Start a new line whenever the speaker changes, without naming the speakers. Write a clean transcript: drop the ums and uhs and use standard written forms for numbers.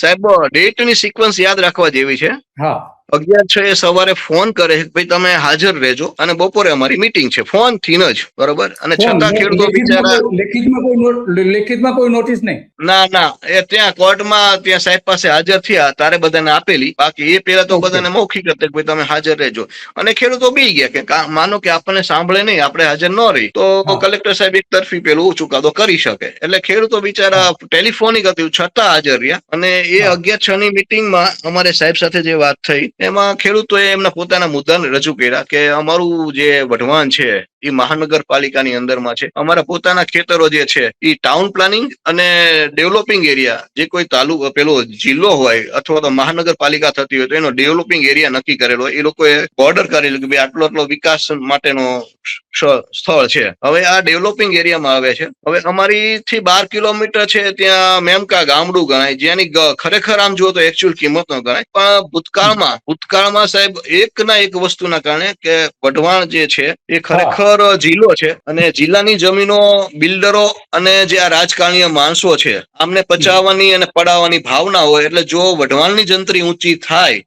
સાહેબ ડેટ ની સિક્વન્સ યાદ રાખવા જેવી છે.
હા
11/6 સવારે ફોન કરે ભાઈ તમે હાજર રહેજો અને બપોરે અમારી મીટિંગ છે, ફોન થી જ, બરોબર. અને છતાં ખેડૂતો બિચારા
લેખિતમાં કોઈ નોટિસ નહીં.
ના એ ત્યાં કોર્ટમાં ત્યાં સાહેબ પાસે હાજર થયા તારે બધાને આપેલી, બાકી એ પેલા તો બધાને મૌખિક હતા કે તમે હાજર રહેજો. અને ખેડૂતો બી ગયા કે માનો કે આપણને સાંભળે નહીં, આપણે હાજર ન રહી તો કલેક્ટર સાહેબ એક તરફી પેલું ચુકાદો કરી શકે. એટલે ખેડૂતો બિચારા ટેલિફોનિક હતું છતાં હાજર રહ્યા. અને એ 11/6 ની મિટિંગમાં અમારે સાહેબ સાથે જે વાત થઈ એમાં ખેડૂતોએ એમના પોતાના મુદ્દાને રજૂ કર્યા કે અમારું જે વઢવાણ છે એ મહાનગરપાલિકાની અંદરમાં છે. અમારા પોતાના ખેતરો જે છે એ ટાઉન પ્લાનિંગ અને ડેવલપિંગ એરિયા, જે કોઈ તાલુકો પેલો જિલ્લો હોય અથવા તો મહાનગરપાલિકા થતી હોય તો એનો ડેવલપિંગ એરિયા નક્કી કરેલો હોય. એ લોકોએ બોર્ડર કરેલું કે ભાઈ આટલો વિકાસ માટેનો સ્થળ છે. હવે આ ડેવલપિંગ એરિયામાં આવે છે. હવે અમારી થી 12 કિલોમીટર છે ત્યાં મેમકા ગામડું ગણાય, જેની ખરેખર આમ જુઓ તો એકચ્યુઅલ કિંમત ન ગણાય. પણ ભૂતકાળમાં સાહેબ એક ના એક વસ્તુના કારણે કે વઢવાણ જે છે એ ખરેખર જિલ્લો છે અને જિલ્લાની જમીનો બિલ્ડરો અને જે આ રાજકારણીય માણસો છે આમને પચાવવાની અને પડાવવાની ભાવના હોય. એટલે જો વઢવાણની જંત્રી ઊંચી થાય